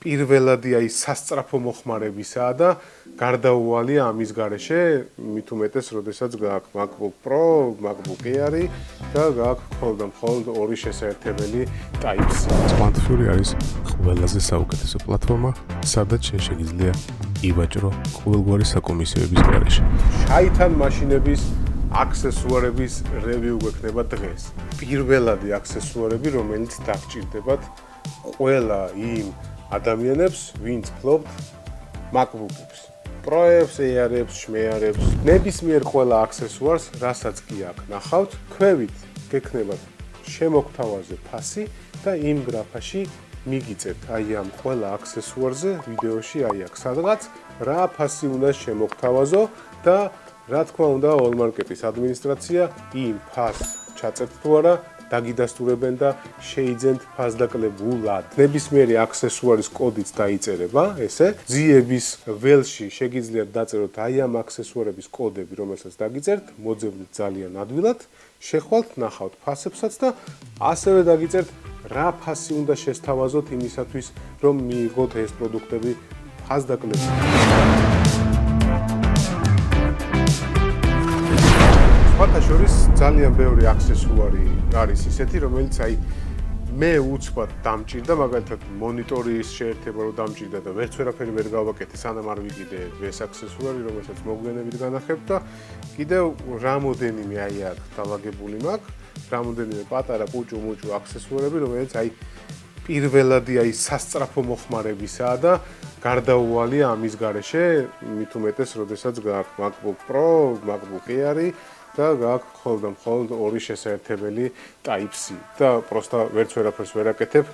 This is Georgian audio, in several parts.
პირველადი აი სასწრაფო მოხმარებისა და გარდაუვალია ამის გარეშე, მით უმეტეს, როდესაც გააქვს MacBook Pro, MacBook Air და გააქვს მხოლოდ ორი შესაერთებელი Type-C. Smartphone არის ყველაზე საუკეთესო პლატფორმა, სადაც შეგიძლია ივაჭრო ყოველგვარი საკომისიოების გარეშე. შაითან მაშინების აქსესუარების რევიუ გვექნება დღეს. პირველადი აქსესუარები, რომელიც დაგჭირდებათ ყველა იმ ადამიანებს, ვინც ფლობთ MacBook-ებს, Pro-ებს, Air-ებს, შმეარებს, ნებისმიერ ყველა აქსესუარს, რასაც კი აქ ნახავთ, ქვევით გექნებათ შემოგთავაზე ფასი და იმ გრაფაში მიგიწევთ აი ამ ყველა აქსესუარზე ვიდეოში აი აქ სადღაც რა ფასი უნდა შემოგთავაზო და რა თქმა უნდა All-Market-ის ადმინისტრაცია იმ ფასს ჩაწერთ თუ არა დაგიდასტურებენ და შეიძენთ ფასდაკლებულად. ნებისმიერი აქსესუარის კოდიც დაიწერება, ესე. ძიების ველში შეგიძლიათ დაწეროთ აი ამ აქსესუარების კოდები, რომელსაც დაგიწერთ, მოძებნით ძალიან ადვილად, შეხვალთ, ნახავთ ფასებსაც და ასევე დაგიწერთ რა ფასი უნდა შესთავაზოთ იმისათვის, რომ მიიღოთ ეს პროდუქტები ფასდაკლებულად. სხვათა შორის ძალიან ბევრი აქსესუარი არის ისეთი, რომელიც აი მე უცბად დამჭირდა, მაგალითად მონიტორის შეერთება რო დამჭირდა და ვერც ვერაფერი ვერ გავაკეთე, სანამ არ ვიყიდე ეს აქსესუარი, რომელსაც მოგვიანებით განახებ და კიდევ რამოდენიმე აი აქ დავაგებული მაქვს, რამოდენიმე პატარა პუჭუ-მუჭუ აქსესუარები, რომელიც აი პირველადი აი სასწრაფო მოხმარებისა და გარდაუვალია ამის გარეშე, მით უმეტეს, როდესაც გააქვს MacBook Pro, MacBook Air და გააქვს მხოლოდ ორი შესაერთებელი Type-C და პროსტა ვერც ვერაფერს ვერ აკეთებ,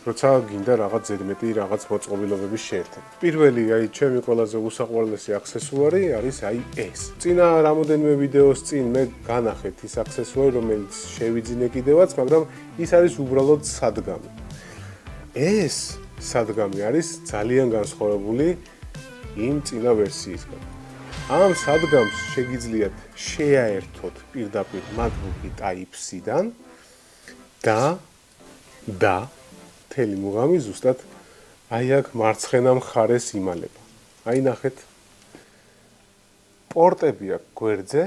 როცა გინდა რაღაც ზედმეტი რაღაც მოწყობილობების შეერთება. პირველი აი ჩემი ყველაზე უსაყვარლესი აქსესუარი არის აი ეს. წინა რამოდენიმე ვიდეოს წინ მე განახეთ ის აქსესუარი, რომელიც შევიძინე კიდევაც, მაგრამ ის არის უბრალოდ სადგამი. ეს სადგამი არის ძალიან განსხვავებული იმ წინა ვერსიისგან. ამ სადგამს შეგიძლიათ შეაერთოთ პირდაპირ MacBook-ი Type-C-დან და მთელი მუღამი ზუსტად აი აქ მარცხენა მხარეს იმალება. აი ნახეთ. პორტები აქვს გვერდზე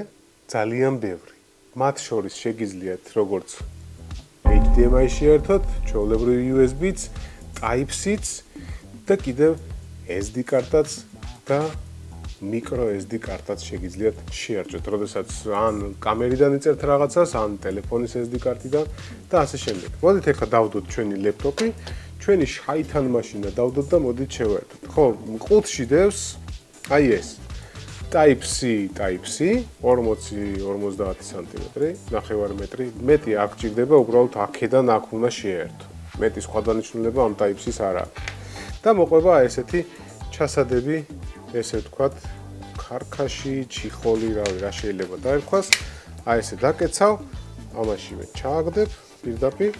ძალიან ბევრი. მათ შორის შეგიძლიათ როგორც HDMI შეერთოთ, ჩვეულებრივ USB-ც, Type-C-ც და კიდევ SD კარტაც და micro SD კარტაც შეგიძლიათ შეარჩოთ, როდესაც ან კამერიდან იწერთ რაღაცას, ან ტელეფონის SD კარტიდან და ასე შემდეგ. მოდით ახლა დავდოთ ჩვენი ლეპტოპი, ჩვენი შაითან მაშინა დავდოთ და მოდით შევაერთოთ. ხო, ყუთში დევს აი ეს. Type-C, 40-50 სანტიმეტრი, ნახევარი მეტრი. მეტი აქ ჭირდება, უბრალოდ აქედან აქ უნდა შეერთო. მეტი სხვა დანიშნულება ამ Type-C-ს არ აქვს. და მოყვება ესეთი ჩასადები, ესე ვთქვათ, ქარქაში, ჩიხოლი, რა შეიძლება დაერქვას. აი ესე დაკეცავ, ამაშივე ჩააგდებ პირდაპირ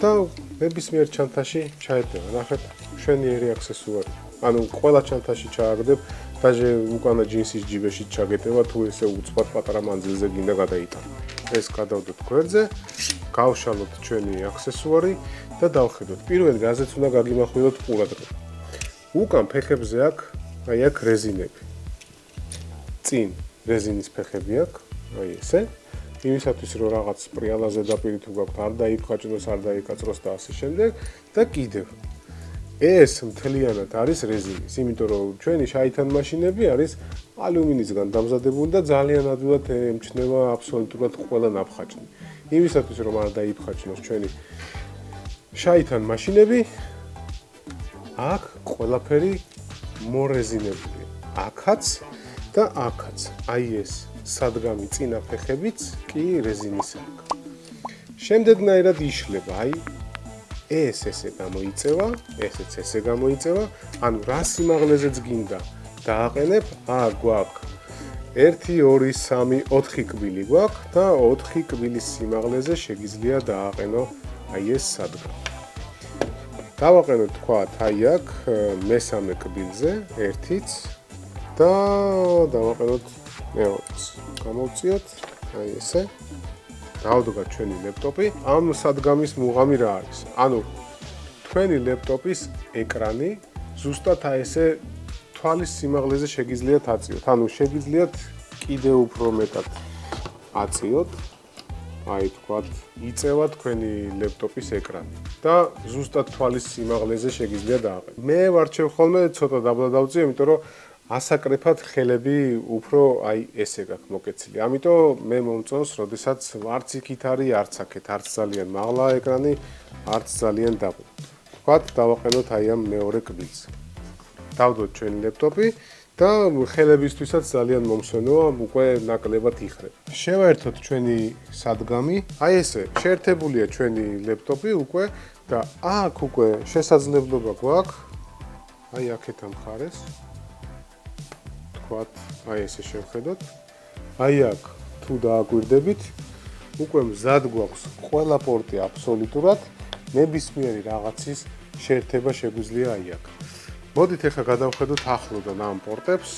და ნებისმიერ ჩანთაში ჩაედება. ნახეთ, მშვენიერი აქსესუარი. ანუ ყველა ჩანთაში ჩააგდებ, დაჟე უკანა ჯინსის ჯიბეში ჩაგეტევა, თუ ესე უცბად პატარა მანძილზე გინდა გადაიტანო. ეს გადავდოთ გვერდზე, გავშალოთ ჩვენი აქსესუარი და დავხედოთ. პირველი რაზეც უნდა გაგიმახვილოთ ყურადღება. უკან ფეხებზე აქვს აი აქ რეზინები. წინ რეზინის ფეხები აქვს, აი ესე. იმისათვის რომ რაღაც პრიალაზე დაპირი თუ გაქვთ, არ დაიფხაჭნოს, არ დაიკაწროს და ასე შემდეგ და კიდევ ეს მთლიანად არის რეზინის, იმიტომ რომ ჩვენი შაითან მაშინები არის ალუმინისგან დამზადებული და ძალიან ადვილად ემჩნევა აბსოლუტურად ყველა ნაფხაჭნი. იმისათვის რომ არ დაიფხაჭნოს ჩვენი შაითან მაშინები, აქ ყველაფერი მორეზინებულია. აქაც და აქაც. აი ეს სადგამი წინა ფეხებიც კი რეზინის აქვს. შემდეგნაირად იშლება, აი ეს ესე გამოიწევა, ესეც ესე გამოიწევა, ანუ რა სიმაღლეზეც გინდა დააყენებ, გვაქვს 1 2 3 4 კბილი გვაქვს და 4 კბილის სიმაღლეზე შეგიძლია დააყენო აი ეს სადგამი. დავაყენოთ თქვათ აი აქ მესამე კბილზე ერთიც და დავაყენოთ მეორეც. გამოვწიოთ აი ესე. დავდგა ჩვენი ლეპტოპი. ამ სადგამის მუღამი რა არის? ანუ თქვენი ლეპტოპის ეკრანი ზუსტად აი ესე თვალის სიმაღლეზე შეგიძლიათ აწიოთ. ანუ შეგიძლიათ კიდევ უფრო მეტად აწიოთ. აი თქვათ, იწევა თქვენი ლეპტოპის ეკრანი და ზუსტად თვალის სიმაღლეზე შეგიძლია დააყენოთ. მე ვარჩევ ხოლმე ცოტა დაბლა დავწიე, იმიტომ რომ ასაკრეფად ხელები უფრო აი ესე გაქვს მოკეცილი. ამიტომ მე მომწონს, როდესაც არც იქით არის, არც აქეთ, არც ძალიან მაღლა ეკრანი, არც ძალიან დაბლა. თქვათ, დავაყენოთ აი ამ მეორე კბილს. დავდოთ ჩვენი ლეპტოპი და ხელებისთვისაც ძალიან მომსვენოა, უკვე ნაკლებად იხრება. შევაერთოთ ჩვენი სადგამი. აი ესე, შეერთებულია ჩვენი ლეპტოპი უკვე და აქ უკვე შესაძლებლობა გვაქვს აი აქეთ ამ მხარეს. თქვათ, აი ესე შევხედოთ. აი აქ თუ დააგვირდებით, უკვე მზად გვაქვს ყველა პორტი აბსოლუტურად, ნებისმიერი რაღაცის შეერთება შეგვიძლია აი აქ. მოდით ახლა გადავხედოთ ახლოდან ამ პორტებს.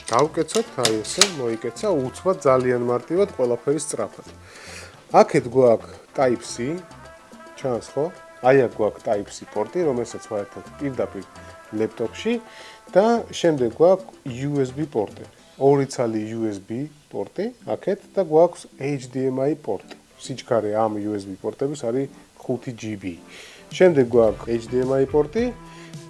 დავკეცოთ, აი ესე, მოიკეცა, უცბად ძალიან მარტივად ყველაფერი სწრაფად. აქეთ გვაქვს Type-C, ჩანს ხო? აი აქ გვაქვს Type-C პორტი, რომელსაც ვაერთოთ პირდაპირ ლეპტოპში და შემდეგ გვაქვს USB პორტები. ორი ცალი USB პორტი აქეთ და გვაქვს HDMI პორტი. სიჩქარე ამ USB პორტების არის 5 GB. შემდეგ გვაქვს HDMI პორტი.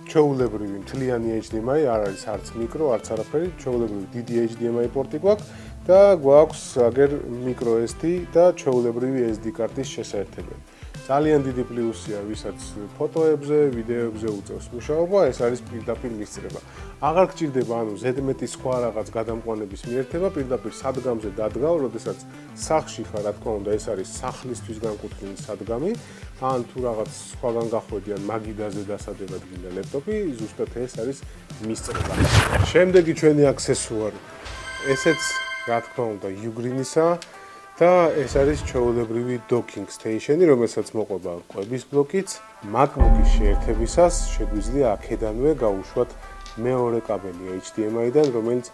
ჩვეულებრივი მთლიანი HDMI არ არის არც მიკრო, არც არაფერი, ჩვეულებრივი დიდი HDMI პორტი გვაქვს და გვაქვს აგერ micro SD და ჩვეულებრივი SD კარტის შესაერთებელი. ძალიან დიდი პლუსია, ვისაც ფოტოებზე, ვიდეოებზე უწევს მუშაობა, ეს არის პირდაპირ მისწრება. აღარ გჭირდება ანუ ზედმეტი სხვა რაღაც გადამყვანების მიერთება, პირდაპირ სადგამზე დადგავ, როდესაც სახლში ხარ, რა თქმა უნდა, ეს არის სახლისთვის განკუთვნილი სადგამი. ან თუ რაღაც სხვაგან გახვედი ან მაგიდაზე დასადებად გინდა ლეპტოპი, ზუსტად ეს არის მისწრება. შემდეგი ჩვენი აქსესუარი. ესეც, რა თქმა უნდა, უგრინისა და ეს არის ჩვეულებრივი docking station-ი, რომელსაც მოყვება კვების ბლოკიც. MacBook-ის შეერთებისას შეგვიძლია აქედანვე გავუშვათ მეორე კაბელი HDMI-დან, რომელიც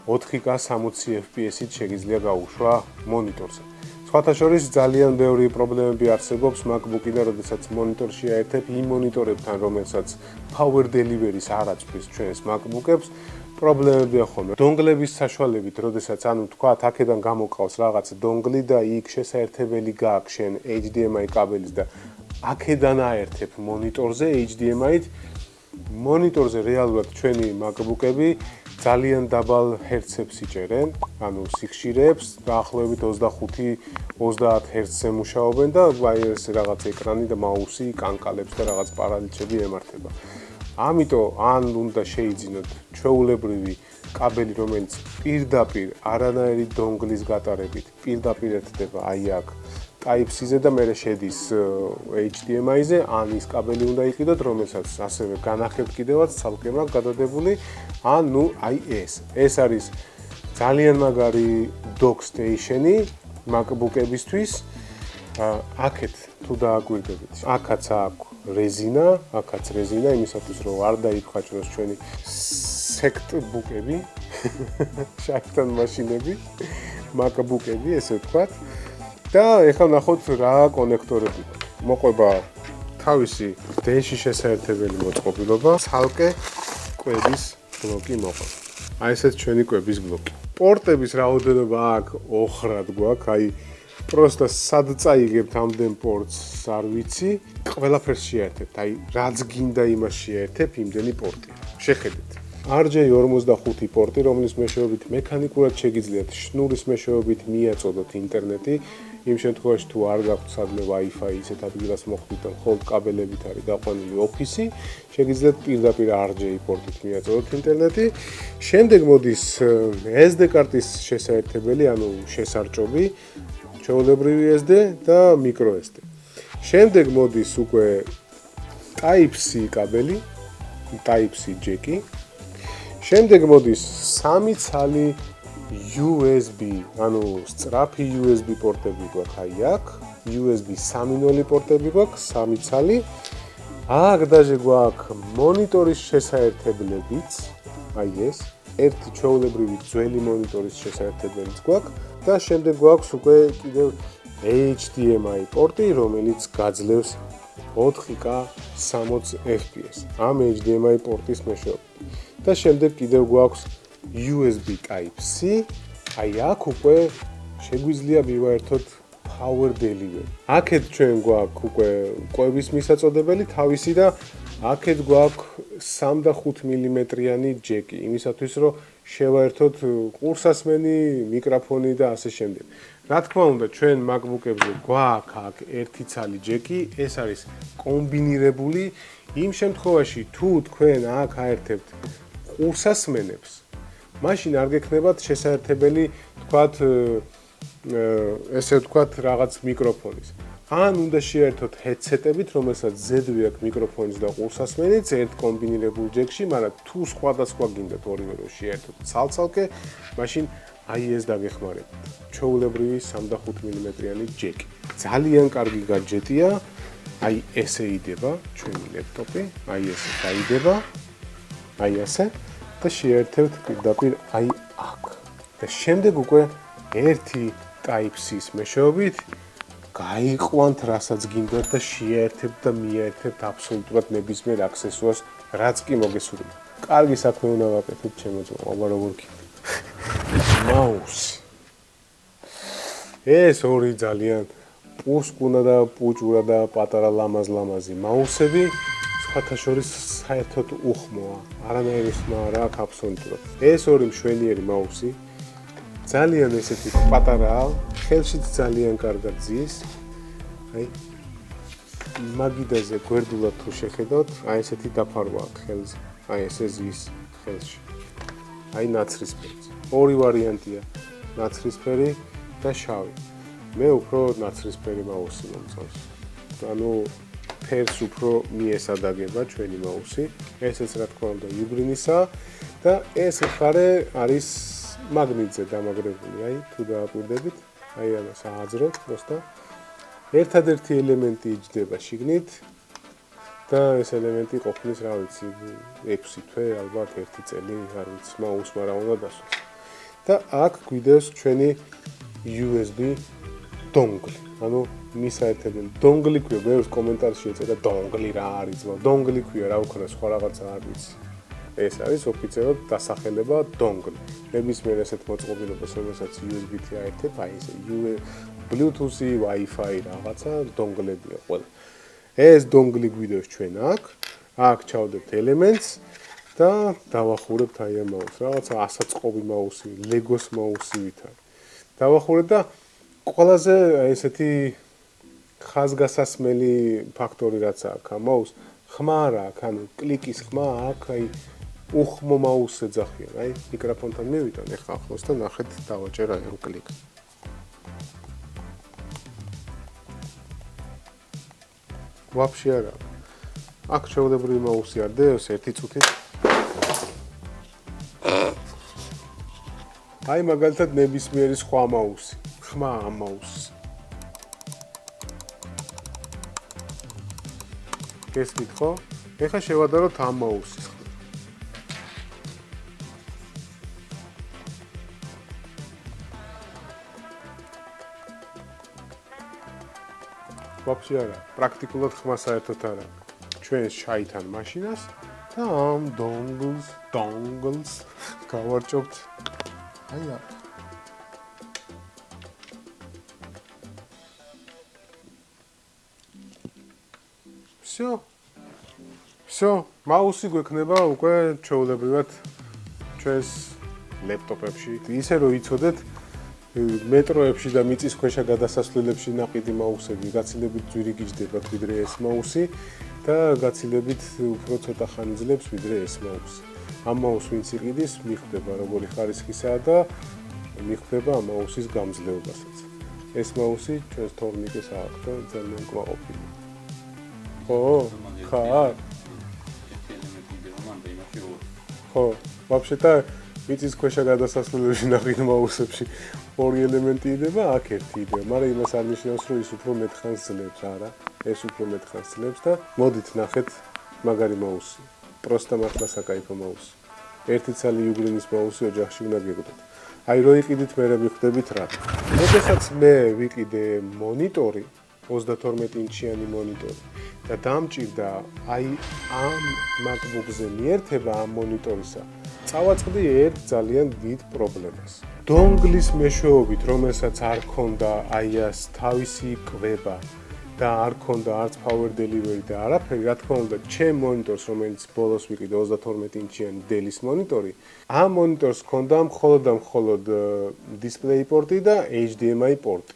4K 60 FPS-ით შეგიძლია გაუშვა მონიტორზე. სხვათა შორის ძალიან ბევრი პრობლემები არსებობს MacBook-იდან, როდესაც მონიტორში აერთებ იმ მონიტორებთან, რომელსაც power delivery-ს არ აწვდის ჩვენს MacBook-ებს. პრობლემებია ხოლმე. დონგლების საშუალებით, როდესაც ანუ თქვათ, აქედან გამოყავს რაღაც დონგლი და იქ შესაერთებელი გააქვს შენ HDMI კაბელის და აქედან აერთებ მონიტორზე HDMI-ით. მონიტორზე რეალურად ჩვენი MacBook-ები ძალიან დაბალ ჰერცებს იჭერენ, ანუ სიხშირეებს, დაახლოებით 25-30 ჰერცზე მუშაობენ და აი ეს რაღაც ეკრანი და მაუსი კანკალებს და რაღაც პარალიჩები ემართება. ამიტომ ან უნდა შეიძინოთ ჩვეულებრივი კაბელი, რომელიც პირდაპირ არანაირი დონგლის გატარებით პირდაპირ ერთდება აი აქ Type-C-ზე და მერე შედის HDMI-ზე, ან ის კაბელი უნდა იყიდოთ, რომელსაც ასევე განახებთ კიდევაც ცალკე მაქვს გადადებული, ან ნუ აი ეს. ეს არის ძალიან მაგარი dock station-ი MacBook-ებისთვის. აქეთ თუ დააგვირდებით, აქაც აქვს რეზინა, აქაც რეზინა, იმისათვის რომ არ დაიფხაჭროს ჩვენი სექტბუკები, შაქთან მაშინები, MacBook-ები, ესე ვთქვათ. და ეხლა ნახოთ რა კონექტორები მოყვება თავისი დენში შესაერთებელი მოწყობილობა, ცალკე კვების ბლოკი მოყვება. აი ესეც ჩვენი კვების ბლოკი. პორტების რაოდენობა აქ ოხრად გვაქვს, აი პროსტა სად წაიგებთ ამდენ პორტს არ ვიცი, ყველაფერს შეერთებთ, აი რაც გინდა იმას შეერთებ, იმდენი პორტი. შეხედეთ. RJ45 პორტი, რომლის მეშვეობით მექანიკურად შეგიძლიათ შნურის მეშვეობით მიაწოდოთ ინტერნეტი. იმ შემთხვევაში თუ არ გაქვთ სადმე Wi-Fi ისეთ ადგილას მოხვდით და მხოლოდ კაბელებით არის გაყვანილი ოფისი, შეგიძლიათ პირდაპირ RJ პორტით მიაწოდოთ ინტერნეტი. შემდეგ მოდის SD კარტის შესაერთებელი, ანუ შესარჭობი, ჩვეულებრივი SD და micro SD. შემდეგ მოდის უკვე Type-C კაბელი, Type-C ჯეკი. შემდეგ მოდის 3 ცალი USB, ანუ სწრაფი USB პორტები გვაქვს აი აქ, USB 3.0 პორტები გვაქვს, 3 ცალი. აქ დაჟე გვაქვს მონიტორის შესაერთებლებიც, აი ეს, ერთი ჩვეულებრივი ძველი მონიტორის შესაერთებელიც გვაქვს და შემდეგ გვაქვს უკვე კიდევ HDMI პორტი, რომელიც გაძლევს 4K 60 FPS ამ HDMI პორტის მეშვეობით. და შემდეგ კიდევ გვაქვს USB Type-C. აი აქ უკვე შეგვიძლია მივაერთოთ power delivery. აქეთ ჩვენ გვაქვს უკვე კვების მისაწოდებელი თავისი და აქეთ გვაქვს 3 და 5 მმ-იანი ჯეკი, იმისათვის რომ შევაერთოთ ყურსასმენი, მიკროფონი და ასე შემდეგ. რა თქმა უნდა, ჩვენ MacBook-ებზე გვაქვს აქ ერთი ცალი ჯეკი, ეს არის კომბინირებული. იმ შემთხვევაში, თუ თქვენ აქ აერთებთ ყურსასმენებს, მაშინ არ გექნებათ შესაძლებელი, თქვათ, ესე ვთქვათ, რაღაც მიკროფონის. ან უნდა შეერთოთ headset-ებით, რომელსაც ზედვე აქვს მიკროფონის და ყურსასმენიც ერთ კომბინირებულ ჯეკში, მაგრამ თუ სხვადასხვა გინდათ ორივე რომ შეერთოთ ცალ-ცალკე, მაშინ აი ეს დაგეხმარებათ. ჩვეულებრივი 3 და 5 მმ-იანი ჯეკი. ძალიან კარგი гаджеტია. აი ესე იდება ჩვენი ლეპტოპი, აი ესე დაიდება. აი ასე და შეერთებთ პირდაპირ აი აქ. და შემდეგ უკვე ერთი Type-C-ის მეშვეობით გაიყვანთ რასაც გინდათ და შეერთებთ და მიერთებთ აბსოლუტურად ნებისმიერ აქსესუარს, რაც კი მოგესურვება. კარგი საქმე უნდა ვაკეთოთ ჩემო ძმაო, აბა როგორ გინდა. მაუსი. ეს ორი ძალიან პუსკუნა და პუჭურა და პატარა ლამაზ-ლამაზი მაუსები, სხვათა შორის საერთოდ უხმოა. არანაირი ხმა არ აქვს აბსოლუტურად. ეს ორი მშვენიერი მაუსი ძალიან ესეთი პატარაა, ხელშიც ძალიან კარგად ძის. აი მაგიდაზე გვერდულად თუ შეხედოთ, აი ესეთი დაფარვა აქვს ხელზე. აი ესე ზის ხელში. აი ნაცრისფერი. ორი ვარიანტია, ნაცრისფერი და შავი. მე უფრო ნაცრისფერი მაუსი მომწონს. ანუ ფერს უფრო მიესადაგება ჩვენი მაუსი. ესეც რა თქმა უნდა იუგრინისაა და ეს მხარე არის მაგნიტზე დამაგრებული, აი თუ დააკვირდებით, აი ამას ააძროთ просто. ერთადერთი ელემენტი იჯდება შიგნით და ეს ელემენტი ყოფნის, რა ვიცი, 6 თვე, ალბათ 1 წელი, არ ვიცი, მაუსმა რა უნდა დასვას. და აქ გვიდევს ჩვენი USB dongle. ანუ მისაერთებელი dongle ქვია, ბევრს კომენტარში ეწერა dongle რა არის, dongle ქვია, რა უქნა, სხვა რაღაცა არ ვიცი. ეს არის ოფიციალურად დასახელება dongle. ნებისმიერ ესეთ მოწყობილობას, რომელსაც USB-ით აერთებ, აი ესე Bluetooth-ი, Wi-Fi რაღაცა dongle-ებია ყველა. ეს dongle გვიდევს ჩვენ აქ. აქ ჩავდებთ ელემენტს და დავახურებთ აი ამ მაუსს. რაღაცა ასაწყობი მაუსი, Lego-s მაუსი ვითარ. დავახურებთ და ყველაზე ესეთი ხაზგასასმელი ფაქტორი რაც აქვს ამ მაუსს, ხმა არ აქვს, ანუ კლიკის ხმა აქვს, აი უხმო მაუსს ეძახიან. აი მიკროფონთან მივიტან ეხლა ახლოს და ნახეთ დავაჭერ აი ამ კლიკს. ვაფშე არა. აქ ჩვეულებრივი მაუსი არ დევს ერთი წუთით. აი მაგალითად ნებისმიერი სხვა მაუსი. ხმა ამ მაუსს. გესმით ხო? ეხლა შევადაროთ ამ მაუსის ხმა. ვაფშე არა, პრაქტიკულად ხმა საერთოდ არა. ჩვენ შაითან მაშინას და ამ dongles გავარჭობთ. აი აქ. всё, მაუსი გვექნება უკვე ჩვეულებრივად ჩვენს ლეპტოპებში. ისე რომ იცოდეთ, მეტროებში და მიწისქვეშა გადასასვლელებში ნაყიდი მაუსები გაცილებით ძვირი გიждდებათ ვიდრე ეს მაუსი და გაცილებით უფრო ცოტა ხანი ძლებს ვიდრე ეს მაუსი. ამ მაუსს ვინც იყიდის, მიხვდება როგორი ხარისხისაა და მიხვდება ამ მაუსის გამძლეობასაც. ეს მაუსი ჩვენს თორნიკეს აქვს და ძალიან გვაყოფილი. ხო, ხარ? ხო, вообще-то მიწისქვეშა გადასასვლელებში ნაყიდ მაუსებში ორი ელემენტი იდება, აქ ერთი იდება, მაგრამ იმას არ ნიშნავს, რომ ის უფრო მეტ ხანს ძლებს, არა, ეს უფრო მეტ ხანს ძლებს და მოდით ნახეთ მაგარი მაუსი. პროსტა მართლა საკაიფო მაუსი. ერთი ცალი იუგრინის მაუსი ოჯახში უნდა გეგდოთ. აი რო იყიდით, მე მიხვდებით რა. როდესაც მე ვიყიდე მონიტორი, 32 ინჩიანი მონიტორი და დამჭირდა აი ამ MacBook-ზე მიერთება ამ მონიტორისა. წავაწყდი ერთ ძალიან დიდ პრობლემას. დონგლის მეშვეობით, რომელსაც არ ქონდა აი-ას თავისი კვება და არ ქონდა არც power delivery და არაფერი, რა თქმა უნდა, ჩემ მონიტორს, რომელიც ბოლოს ვიყიდე 32 ინჩიანი Dell-ის მონიტორი, ამ მონიტორს ქონდა მხოლოდ display port-ი და HDMI port-ი.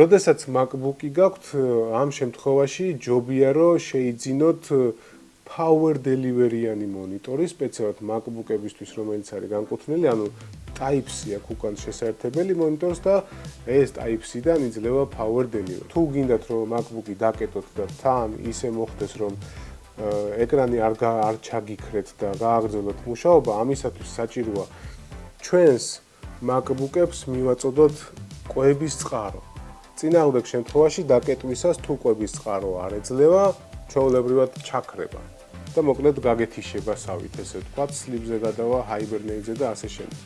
როდესაც MacBook-ი გაქვთ, ამ შემთხვევაში ჯობია რომ შეიძინოთ power delivery-იანი მონიტორი, სპეციალურად MacBook-ებისთვის, რომელიც არის განკუთვნილი, ანუ Type-C აქვს უკან შესაერთებელი მონიტორს და ეს Type-C-დან იძლევა power delivery. თუ გინდათ რომ MacBook-ი დაკეტოთ და თან ისე მოხდეს რომ ეკრანი არ ჩაგიქრეთ და გააგრძელოთ მუშაობა, ამისათვის საჭიროა ჩვენს MacBook-ებს მივაწოდოთ კვების წყარო. წინააღმდეგ შემთხვევაში დაკეტვისას თუ კვების წყარო არ ეძლევა, ჩვეულებრივად ჩაქრება და მოკლედ გაგეთიშება სავით, ესე ვთქვათ, სლიპზე გადავა, hibernate-ზე და ასე შემდეგ.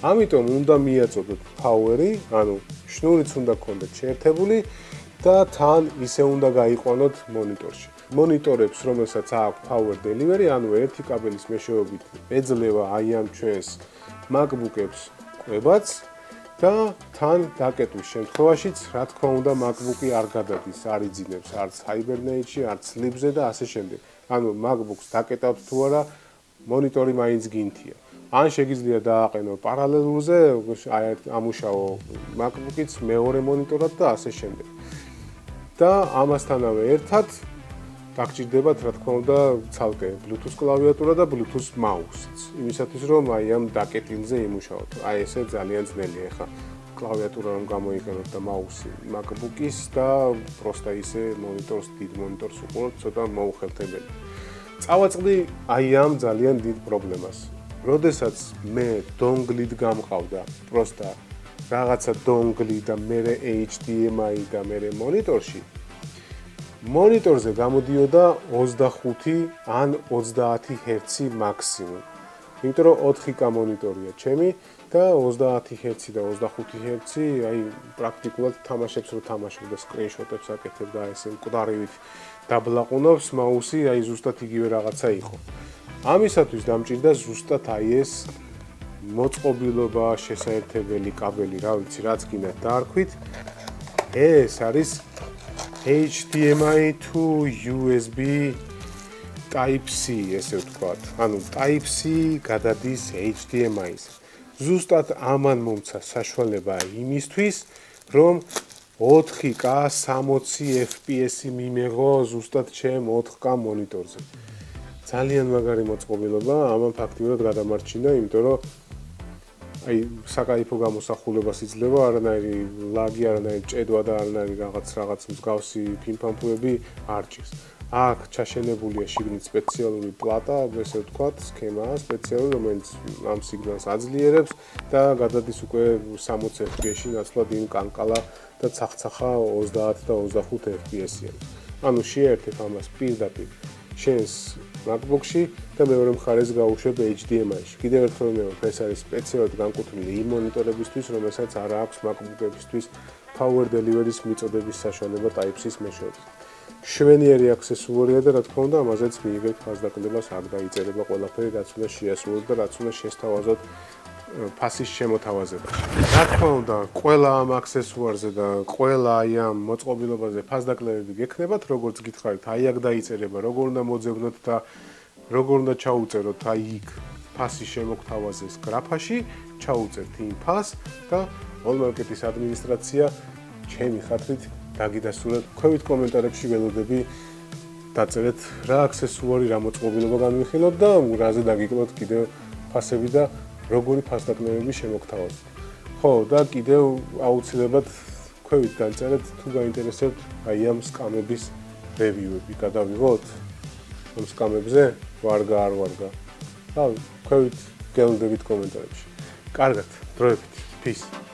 ამიტომ უნდა მიაწოდოთ power-ი, ანუ შნურიც უნდა გქონდეთ შეერთებული და თან ისე უნდა გაიყვანოთ მონიტორში. მონიტორებს, რომელსაც აქვს power delivery, ანუ ერთი კაბელის მეშვეობით ეძლევა აი ამ ჩვენს MacBook-ებს კვებაც და თან დაკეტვის შემთხვევაშიც, რა თქმა უნდა, MacBook-ი არ გადადის, არ იძინებს არც hibernate-ში, არც sleep-ზე და ასე შემდეგ. ანუ MacBook-ს დაკეტავთ თუ არა, მონიტორი მაინც გინთია. ან შეგიძლია დააყენო პარალელურზე, ამუშაო MacBook-იც მეორე მონიტორად და ასე შემდეგ. და ამასთანავე ერთად დაგჭირდებათ, რა თქმა უნდა, ცალკე Bluetooth კლავიატურა და Bluetooth mouse-იც. იმისათვის რომ აი ამ დაკეტილზე იმუშაოთ. აი ესე ძალიან ძნელია ხა. კლავიატურა რომ გამოიყენოთ და mouse-ი MacBook-ის და პროსტა ისე მონიტორს, დიდ მონიტორს უყუროთ, ცოტა მოუხელთებელი. წავაწყდი აი ამ ძალიან დიდ პრობლემას. როდესაც მე დონგლით გამყავდა, პროსტა რაღაცა დონგლი და მე HDMI და მე მონიტორში მონიტორზე გამოდიოდა 25 ან 30 Hz მაქსიმუმ. იმიტომ რომ 4K მონიტორია ჩემი და 30 Hz და 25 Hz, აი პრაქტიკულად თამაშებს რო თამაშობ და სკრინშოტებს აკეთებ და ესე მკვდარივით დაბლაყუნობს მაუსი, აი ზუსტად იგივე რაღაცა იყო. ამისათვის დამჭირდა ზუსტად აი ეს მოწყობილობა, შესაერთებელი კაბელი, რა ვიცი, რაც გინდათ დაარქვით. ეს არის HDMI to USB Type-C, ესე ვთქვათ. ანუ Type-C გადადის HDMI-ს. ზუსტად ამან მომცა საშუალება იმისთვის, რომ 4K 60 FPS-ი მიმეღო ზუსტად ჩემ 4K მონიტორზე. ძალიან მაგარი მოწყობილობა, ამან ფაქტიურად გადამარჩინა, იმიტომ რომ აი საკაიფო გამოსახულებას იძლევა, არანაირი ლაგი, არანაირი ჭედვა და არანაირი რაღაც მსგავსი ფიმფამფუები არ ჭირს. აქ ჩაშენებულია შიგნით სპეციალური პლატა, ესე ვთქვათ, სქემა სპეციალური, რომელიც ამ სიგნალს აძლიერებს და გადადის უკვე 60 FPS-ში ნაცვლად იმ კანკალა და ცახცახა 30 და 25 FPS-იანი. ანუ შეერთებ ამას პირდაპირ შენს MacBook-ში და მეორე მხარეს გაუშვებ HDMI-ში. კიდევ ერთხელ მევქ, ეს არის სპეციალურად განკუთვნილი იმ მონიტორებისთვის, რომელსაც არ აქვს MacBook-ებისთვის power delivery-ის მიწოდების საშუალება Type-C-ის მეშვეობით. შვენიერი აქსესუარია და რა თქმა უნდა, ამაზეც მიიღებ ფასდაკლებას, არ დაიწერება ყველაფერი, რაც უნდა შეასრულოს და რაც უნდა შესთავაზოთ ფასის შემოთავაზებაში. რა თქმა უნდა, ყველა ამ აქსესუარზე და ყველა აი ამ მოწყობილობაზე ფასდაკლებები გექნებათ, როგორც გითხარით, აი აქ დაიწერება, როგორ უნდა მოძებნოთ და როგორ უნდა ჩაუწეროთ აი იქ ფასის შემოთავაზეს გრაფაში, ჩაუწერთ იმ ფასს და ოლმარკეტის ადმინისტრაცია ჩემი ხათრით დაგიდასტურეთ. ქვევით კომენტარებში ველოდები დაწერეთ რა აქსესუარი, რა მოწყობილობა განვიხილოთ და რაზე დაგიკლოთ კიდევ ფასები და როგორი ფასდაკლებები შემოგთავაზოთ. ხო, და კიდევ აუცილებლად ქვევით დაწერეთ თუ გაინტერესებთ აი ამ სკამების რევიუები. გადავიღოთ ამ სკამებზე, ვარგა არ ვარგა. და ქვევით გელოდებით კომენტარებში. კარგად, დროებით. Peace.